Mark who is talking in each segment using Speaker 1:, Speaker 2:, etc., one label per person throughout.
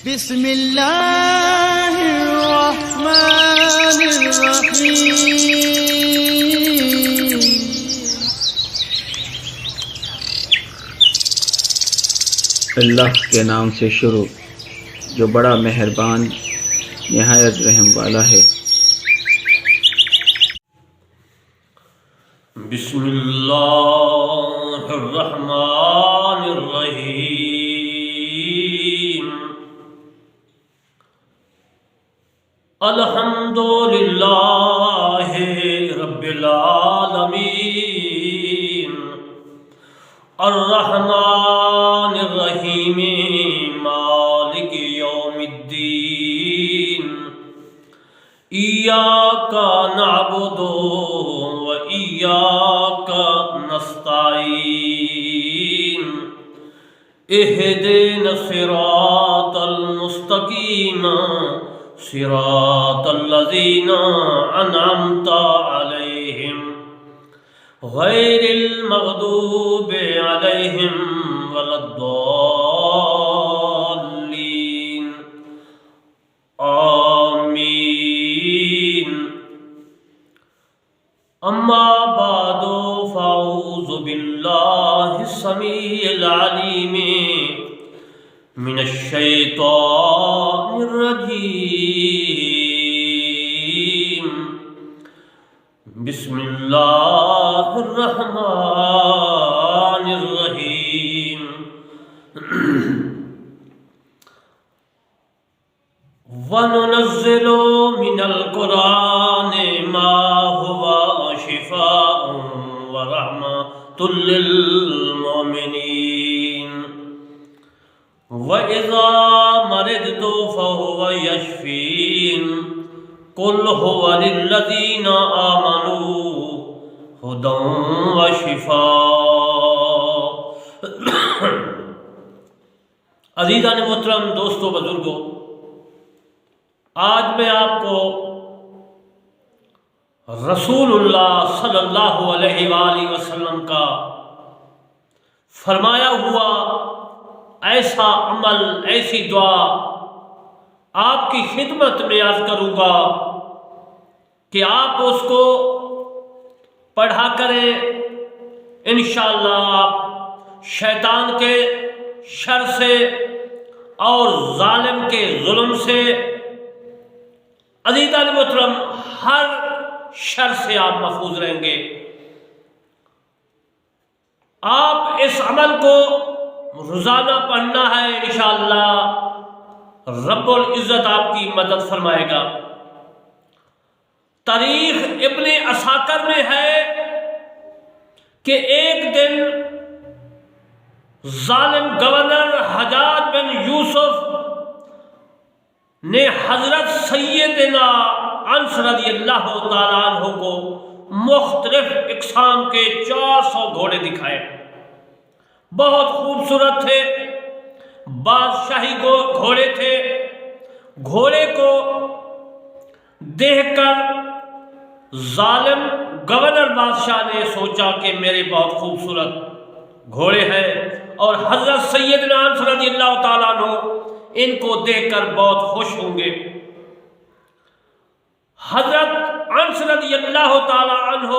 Speaker 1: بسم اللہ الرحمن الرحیم
Speaker 2: اللہ کے نام سے شروع جو بڑا مہربان نہایت رحم والا ہے۔
Speaker 3: بسم اللہ الرحمن الرحیم الحمدللہ رب العالمین الرحمن الرحیم مالک یوم الدین ایاک نعبد و ایاک نستعین اہدنا الصراط المستقیم صراط الذین انعمت علیہم غیر المغضوب علیہم ولا الضالین آمین۔ اما بعد فاعوذ باللہ السمیع العلیم من الشیطان الرجیم بسم اللہ الرحمن الرحیم وَنُنَزِّلُ مِنَ الْقُرْآنِ مَا هُوَ شِفَاءٌ وَرَحْمَةٌ لِّلْمُؤْمِنِينَ وَإِذَا مَرِضْتُ فَهُوَ يَشْفِينِ قُلْ هُوَ لِلَّذِينَ آمَنُوا هُدًى وَشِفَاءٌ۔ عزیزان محترم، دوستو، بزرگوں، آج میں آپ کو رسول اللہ صلی اللہ علیہ وآلہ وسلم کا فرمایا ہوا ایسا عمل، ایسی دعا آپ کی خدمت میں عرض کروں گا کہ آپ اس کو پڑھا کریں۔ انشاءاللہ آپ شیطان کے شر سے اور ظالم کے ظلم سے، عزیزان محترم، ہر شر سے آپ محفوظ رہیں گے۔ آپ اس عمل کو روزانہ پڑھنا ہے، انشاءاللہ رب العزت آپ کی مدد فرمائے گا۔ تاریخ ابن عساکر میں ہے کہ ایک دن ظالم گورنر حجاج بن یوسف نے حضرت سیدنا انس رضی اللہ تعالیٰ عنہ کو مختلف اقسام کے 400 گھوڑے دکھائے، بہت خوبصورت تھے، بادشاہی گھوڑے تھے۔ گھوڑے کو دیکھ کر ظالم گورنر بادشاہ نے سوچا کہ میرے بہت خوبصورت گھوڑے ہیں، اور حضرت سیدنا انس رضی اللہ تعالیٰ عنہ ان کو دیکھ کر بہت خوش ہوں گے۔ حضرت انس رضی اللہ تعالی عنہ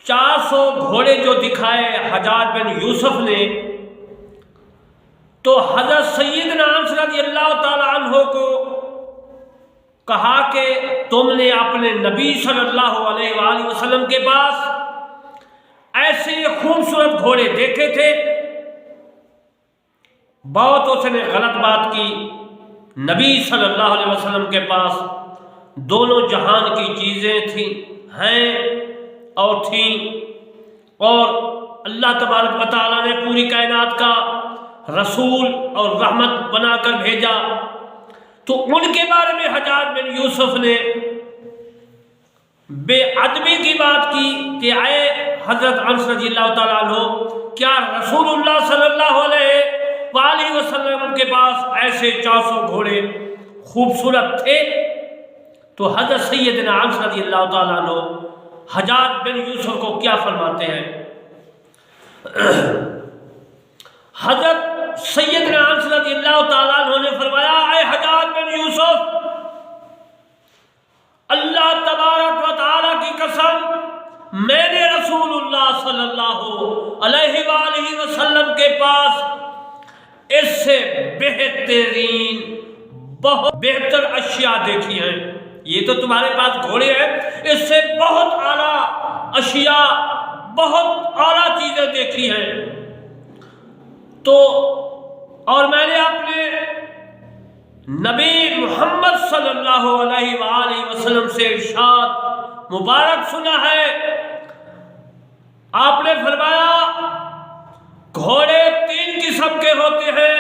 Speaker 3: 400 گھوڑے جو دکھائے حجاج بن یوسف نے، تو حضرت سیدنا انس رضی اللہ تعالی عنہ کو کہا کہ تم نے اپنے نبی صلی اللہ علیہ وآلہ وسلم کے پاس ایسے خوبصورت گھوڑے دیکھے تھے۔ بہت اس نے غلط بات کی۔ نبی صلی اللہ علیہ وسلم کے پاس دونوں جہان کی چیزیں ہیں اور تھیں، اور اللہ تبارک و تعالیٰ نے پوری کائنات کا رسول اور رحمت بنا کر بھیجا، تو ان کے بارے میں حجاج بن یوسف نے بے ادبی کی بات کی کہ اے حضرت انس رضی اللہ تعالیٰ عنہ، کیا رسول اللہ صلی اللہ علیہ وآلہ وسلم کے پاس ایسے 400 گھوڑے خوبصورت تھے؟ تو حضرت سیدنا انس رضی اللہ تعالیٰ عنہ حجاج بن یوسف کو کیا فرماتے ہیں؟ حضرت سیدنا انس رضی اللہ تعالیٰ عنہ نے فرمایا اے حجاج بن یوسف، اللہ تبارک و تعالیٰ کی قسم میں نے رسول اللہ صلی اللہ علیہ وآلہ وسلم کے پاس اس سے بہترین بہت بہتر اشیاء دیکھی ہیں. یہ تو تمہارے پاس گھوڑے ہیں، اس سے بہت اعلیٰ اشیاء، بہت اعلیٰ چیزیں دیکھی ہیں. تو اور میں نے اپنے نبی محمد صلی اللہ علیہ وآلہ وسلم سے ارشاد مبارک سنا ہے. آپ نے فرمایا گھوڑے 3 قسم کے ہوتے ہیں.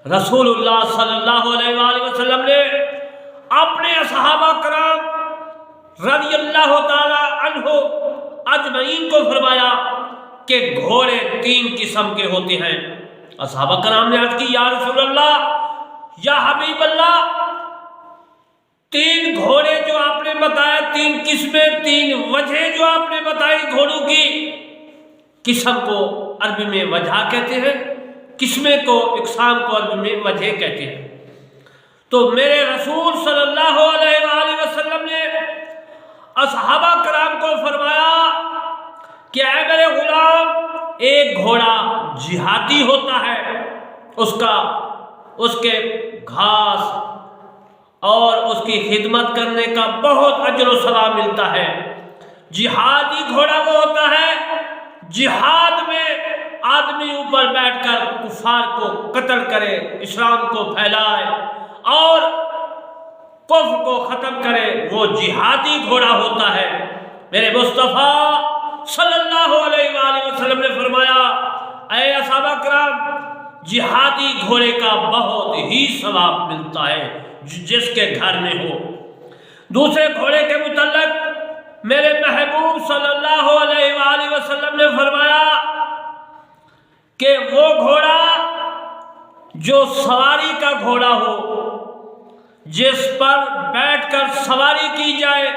Speaker 3: رسول اللہ صلی اللہ علیہ وآلہ وسلم نے اپنے صحابہ کرام رضی اللہ تعالی عنہ اجمعین کو فرمایا کہ گھوڑے 3 قسم کے ہوتے ہیں. صحابہ کرام نے عرض کی یا رسول اللہ، یا حبیب اللہ، 3 گھوڑے جو آپ نے بتایا، 3 قسمیں، 3 وجہ جو آپ نے بتائی گھوڑوں کی، قسم کو عربی میں وجہ کہتے ہیں، قسمیں کو، اقسام کو عربی میں وجہ کہتے ہیں. تو میرے رسول صلی اللہ علیہ وآلہ وسلم نے اصحابہ کرام کو فرمایا کہ اے میرے غلام، ایک گھوڑا جہادی ہوتا ہے، اس کے گھاس اور اس کی خدمت کرنے کا بہت اجر و ثواب ملتا ہے. جہادی گھوڑا وہ ہوتا ہے جہاد میں آدمی اوپر بیٹھ کر کفار کو قتل کرے، اسلام کو پھیلائے اور کفر کو ختم کرے، وہ جہادی گھوڑا ہوتا ہے. میرے مصطفیٰ صلی اللہ علیہ وآلہ وسلم نے فرمایا اے صحابہ کرام، جہادی گھوڑے کا بہت ہی ثواب ملتا ہے جس کے گھر میں ہو. دوسرے گھوڑے کے متعلق میرے محبوب صلی اللہ علیہ وآلہ وسلم نے فرمایا کہ وہ گھوڑا جو سواری کا گھوڑا ہو، جس پر بیٹھ کر سواری کی جائے،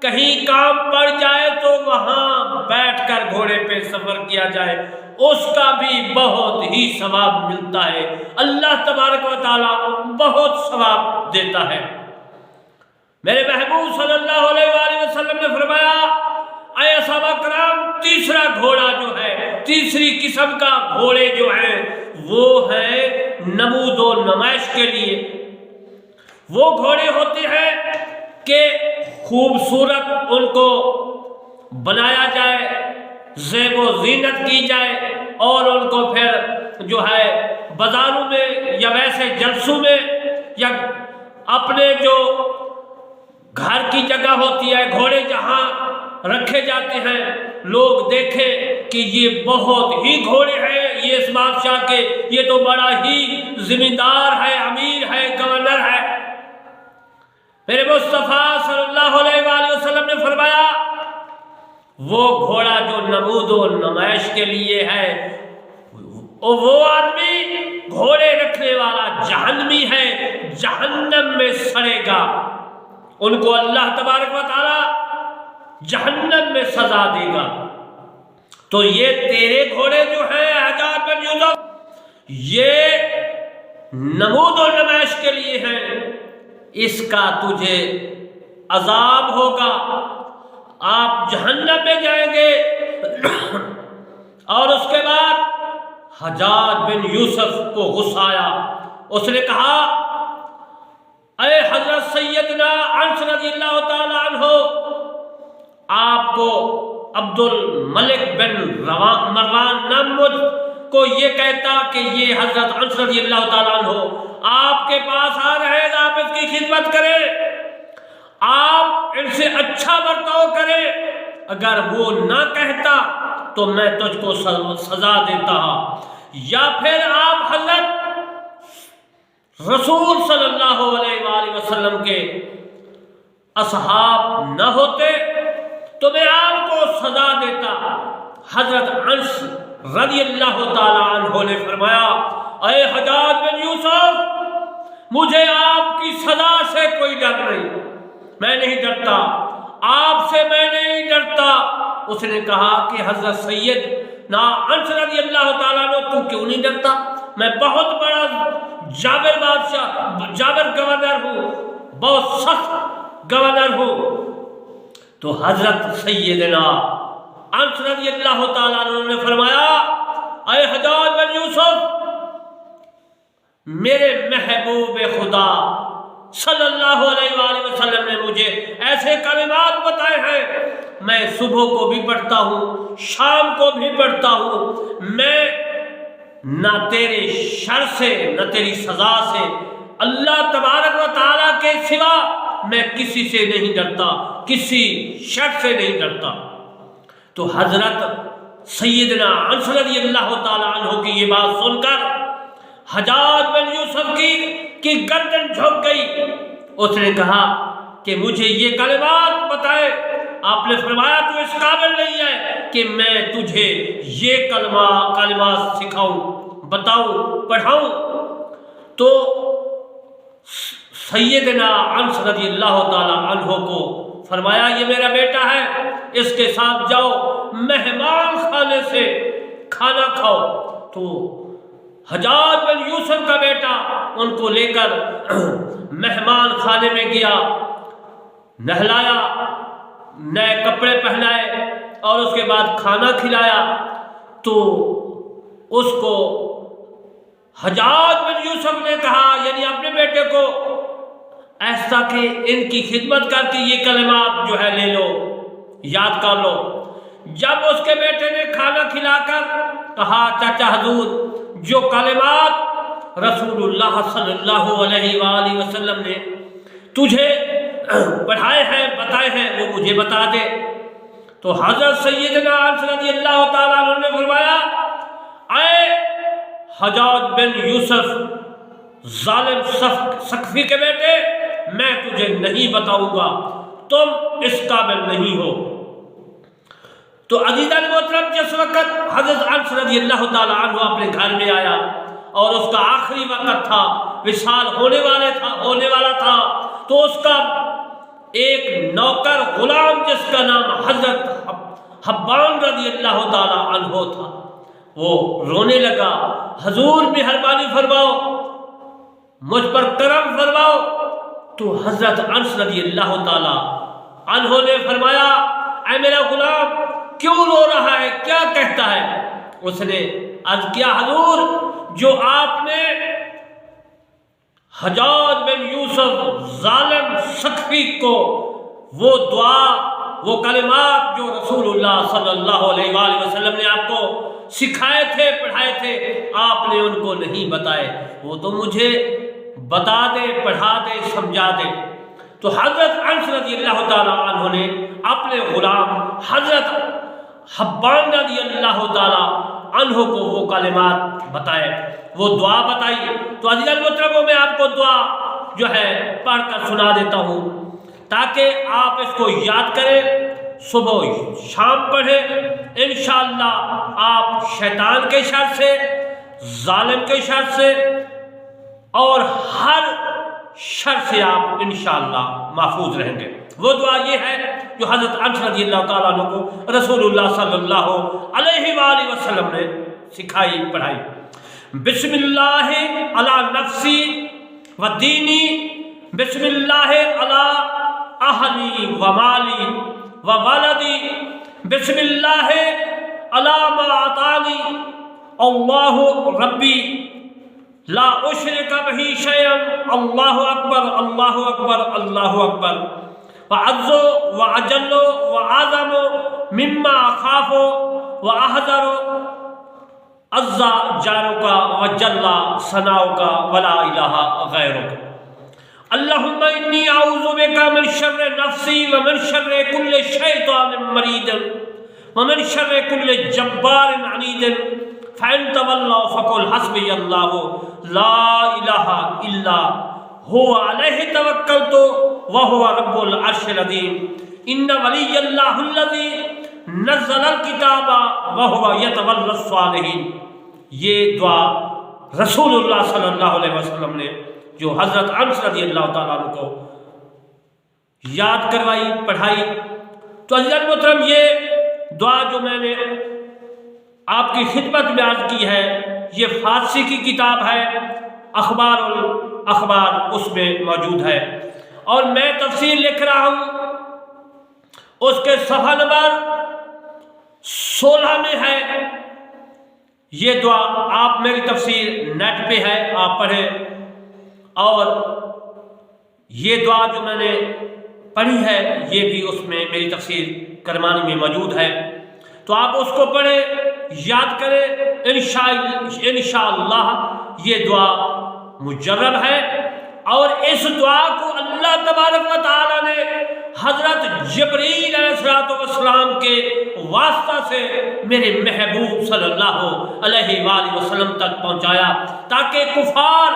Speaker 3: کہیں کام پڑ جائے تو وہاں بیٹھ کر گھوڑے پہ سفر کیا جائے، اس کا بھی بہت ہی ثواب ملتا ہے. اللہ تبارک و تعالیٰ بہت ثواب دیتا ہے. میرے محبوب صلی اللہ علیہ وآلہ وسلم نے فرمایا اے صحابہ کرام، تیسرا گھوڑا جو ہے، تیسری قسم کا گھوڑے جو ہیں وہ ہے نمود و نمائش کے لیے. وہ گھوڑے ہوتے ہیں کہ خوبصورت ان کو بنایا جائے، زیب و زینت کی جائے اور ان کو پھر جو ہے بازاروں میں یا ویسے جلسوں میں یا اپنے جو گھر کی جگہ ہوتی ہے، گھوڑے جہاں رکھے جاتے ہیں، لوگ دیکھیں کہ یہ بہت ہی گھوڑے ہیں، یہ اس بادشاہ کے، یہ تو بڑا ہی ذمہ دار ہے، امیر ہے، گورنر ہے. میرے مصطفیٰ صلی اللہ علیہ وآلہ وسلم نے فرمایا وہ گھوڑا جو نمود و نمائش کے لیے ہے، وہ آدمی گھوڑے رکھنے والا جہنمی ہے، جہنم میں سڑے گا. ان کو اللہ تبارک و تعالی جہنم میں سزا دے گا. تو یہ تیرے گھوڑے جو ہیں حجاج بن یوسف، یہ نمود و نمائش کے لیے ہیں، اس کا تجھے عذاب ہوگا، آپ جہنم میں جائیں گے. اور اس کے بعد حجاج بن یوسف کو غصہ آیا. اس نے کہا اے حضرت سیدنا انس رضی اللہ تعالی عنہ، آپ کو عبد الملک بن مروان نمد کو یہ کہتا کہ یہ حضرت انس رضی اللہ تعالیٰ عنہ آپ کے پاس آ رہے ہیں، آپ اس کی خدمت کریں، آپ ان سے اچھا برتاؤ کریں. اگر وہ نہ کہتا تو میں تجھ کو سزا دیتا، یا پھر آپ حضرت رسول صلی اللہ علیہ وآلہ وسلم کے اصحاب نہ ہوتے تو میں آپ کو سزا دیتا. حضرت انس رضی اللہ تعالی عنہ نے فرمایا اے حجاج بن یوسف، مجھے آپ کی سزا سے کوئی ڈر نہیں، میں نہیں ڈرتا، آپ سے میں نہیں ڈرتا. اس نے کہا کہ حضرت سید نا انس رضی اللہ تعالیٰ عنہ تو کیوں نہیں ڈرتا؟ میں بہت بڑا جابر بادشاہ، جابر گورنر ہوں، بہت سخت گورنر ہوں۔ تو حضرت سیدنا انس رضی اللہ تعالیٰ عنہ نے فرمایا اے حجاج بن یوسف، میرے محبوب خدا صلی اللہ علیہ وآلہ وسلم نے مجھے ایسے کلمات بتائے ہیں، میں صبح کو بھی پڑھتا ہوں، شام کو بھی پڑھتا ہوں، میں نہ تیرے شر سے نہ تیری سزا سے اللہ تبارک و تعالیٰ کے سوا میں کسی سے نہیں ڈرتا، کسی شر سے نہیں ڈرتا۔ تو حضرت سیدنا انس رضی اللہ تعالیٰ عنہ کی یہ بات سن کر حجاج بن یوسف کی گردن جھک گئی۔ اس نے کہا کہ مجھے یہ کلمات بتائے۔ آپ نے فرمایا تو اس قابل نہیں ہے کہ میں تجھے یہ کلمات سکھاؤں، بتاؤں، پڑھاؤں۔ تو سیدنا انس رضی اللہ تعالی عنہ کو فرمایا یہ میرا بیٹا ہے، اس کے ساتھ جاؤ، مہمان خانے سے کھانا کھاؤ۔ تو حجاج بن یوسف کا بیٹا ان کو لے کر مہمان خانے میں گیا، نہلایا، نئے کپڑے پہنائے اور اس کے بعد کھانا کھلایا۔ تو اس کو حجاج بن یوسف نے کہا، یعنی اپنے بیٹے کو، ایسا کہ ان کی خدمت کر کے یہ کلمات جو ہے لے لو، یاد کر لو۔ جب اس کے بیٹے نے کھانا کھلا کر کہا چچا حضور جو کلمات رسول اللہ صلی اللہ علیہ وآلہ وسلم نے تجھے پڑھائے ہیں، بتائے ہیں، وہ مجھے بتا دے۔ تو حضرت سیدنا انس رضی اللہ تعالیٰ عنہ نے فرمایا اے حجاج بن یوسف ظالم سقفی کے بیٹے، میں تجھے نہیں بتاؤں گا، تم اس قابل نہیں ہو۔ تو عزیزان محترم، جس وقت حضرت انس رضی اللہ تعالیٰ عنہ اپنے گھر میں آیا اور اس کا آخری وقت تھا، وصال ہونے والا تھا، تو اس کا ایک نوکر غلام جس کا نام حضرت حبان رضی اللہ تعالیٰ عنہ تھا، وہ رونے لگا، حضور مہربانی فرماؤ، مجھ پر کرم فرماؤ۔ تو حضرت انس رضی اللہ تعالیٰ عنہ نے فرمایا اے میرا غلام کیوں رو رہا ہے، کیا کہتا ہے؟ اس نے عرض کیا حضور جو آپ نے حجاج بن یوسف ظالم سقفی کو وہ دعا، وہ کلمات جو رسول اللہ صلی اللہ علیہ وآلہ وسلم نے آپ کو سکھائے تھے، پڑھائے تھے، آپ نے ان کو نہیں بتائے، وہ تو مجھے بتا دے، پڑھا دے، سمجھا دے۔ تو حضرت انس رضی اللہ تعالیٰ عنہ نے اپنے غلام حضرت حبان رضی اللہ تعالیٰ عنہ کو وہ کلمات بتائے، وہ دعا بتائی۔ تو عزیزان محترم، میں آپ کو دعا جو ہے پڑھ کر سنا دیتا ہوں تاکہ آپ اس کو یاد کریں، صبح شام پڑھیں، انشاءاللہ آپ شیطان کے شر سے، ظالم کے شر سے اور ہر شر سے آپ انشاءاللہ محفوظ رہیں گے۔ وہ دعا یہ ہے جو حضرت انس رضی اللہ تعالیٰ عنہ کو رسول اللہ صلی اللہ علیہ وآلہ وسلم نے سکھائی، پڑھائی۔ بسم اللہ علی نفسی و دینی، بسم اللہ علی اہلی و مالی و ولدی، بسم اللہ علی ما اعطانی اللہ ربی لا اشرک بہ شیئا، اللہ اکبر، اللہ اکبر، اللہ اکبر، وعز وعجل وعظم مما اخاف واحذر، عز جارک وجل ثناؤک ولا الہ غیرک، اللہم انی اعوذ بک من شر نفسی ومن شر کل شیطان مرید ومن شر کل جبار عنید، فَإِن تَوَلَّوْا فَقُلْ حَسْبِيَ اللَّهُ لَا إِلَٰهَ إِلَّا هُوَ عَلَيْهِ تَوَكَّلْتُ وَهُوَ رَبُّ الْعَرْشِ الْعَظِيمِ إِنَّ وَلِيَّ اللَّهُ الَّذِي نَزَّلَ الْكِتَابَ وَهُوَ يَتَوَلَّى الصَّالِحِينَ۔ یہ دعا رسول اللہ صلی اللہ علیہ وسلم نے جو حضرت انس رضی اللہ تعالیٰ عنہ کو یاد کروائی، پڑھائی۔ تو عزیزان محترم، یہ دعا جو میں نے آپ کی خدمت میں عرض کی ہے، یہ فارسی کی کتاب ہے، اخبار الاخبار اس میں موجود ہے، اور میں تفسیر لکھ رہا ہوں، اس کے صفحہ نمبر 16 میں ہے یہ دعا۔ آپ میری تفسیر نیٹ پہ ہے، آپ پڑھیں، اور یہ دعا جو میں نے پڑھی ہے یہ بھی اس میں میری تفسیر کرمانی میں موجود ہے، تو آپ اس کو پڑھیں، یاد کریں، انشاءاللہ یہ دعا مجرب ہے۔ اور اس دعا کو اللہ تبارک و تعالیٰ نے حضرت جبرائیل علیہ السلام کے واسطہ سے میرے محبوب صلی اللہ علیہ وآلہ وسلم تک پہنچایا، تاکہ کفار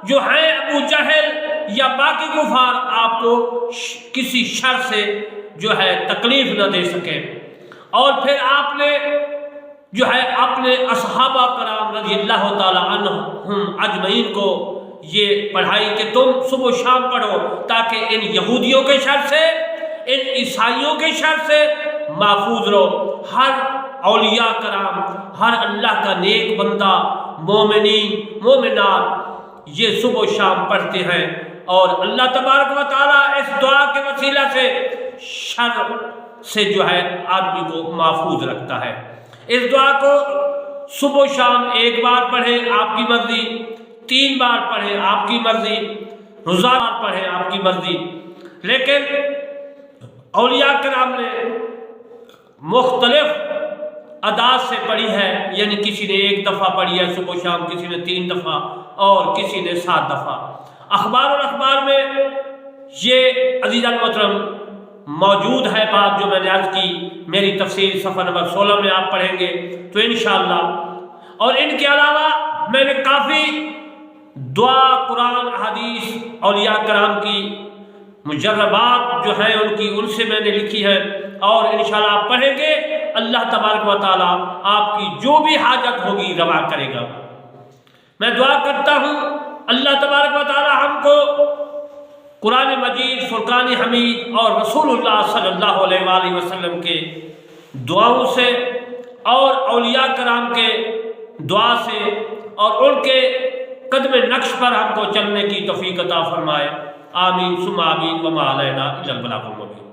Speaker 3: جو ہیں ابو جہل یا باقی کفار آپ کو کسی شر سے جو ہے تکلیف نہ دے سکے۔ اور پھر آپ نے جو ہے اپنے اصحابہ کرام رضی اللہ تعالی عنہم اجمعین کو یہ پڑھائی کہ تم صبح و شام پڑھو، تاکہ ان یہودیوں کے شر سے، ان عیسائیوں کے شر سے محفوظ رہو۔ ہر اولیاء کرام، ہر اللہ کا نیک بندہ، مومنین مومنات یہ صبح و شام پڑھتے ہیں، اور اللہ تبارک و تعالیٰ اس دعا کے وسیلہ سے شر سے جو ہے آدمی کو محفوظ رکھتا ہے۔ اس دعا کو صبح و شام ایک بار پڑھیں، آپ کی مرضی، 3 بار پڑھیں، آپ کی مرضی، روزانہ پڑھیں، آپ کی مرضی۔ لیکن اولیاء کرام نے مختلف انداز سے پڑھی ہے، یعنی کسی نے 1 دفعہ پڑھی ہے صبح و شام، کسی نے 3 دفعہ، اور کسی نے 7 دفعہ۔ اخبار الاخبار میں یہ عزیزان محترم موجود ہے بات جو میں نے عرض کی، میری تفسیر صفحہ نمبر 16 میں آپ پڑھیں گے تو انشاءاللہ۔ اور ان کے علاوہ میں نے کافی دعا، قرآن، حدیث، اولیاء کرام کی مجربات جو ہیں ان سے میں نے لکھی ہے، اور انشاءاللہ آپ پڑھیں گے، اللہ تبارک و تعالیٰ آپ کی جو بھی حاجت ہوگی روا کرے گا۔ میں دعا کرتا ہوں اللہ تبارک و تعالیٰ ہم کو قرآن مجید، فرقان حمید اور رسول اللہ صلی اللہ علیہ وآلہ وسلم کے دعاؤں سے اور اولیاء کرام کے دعا سے اور ان کے قدم نقش پر ہم کو چلنے کی توفیق عطا فرمائے۔ آمین ثم آمین، وما علینا الا البلاغ المبین۔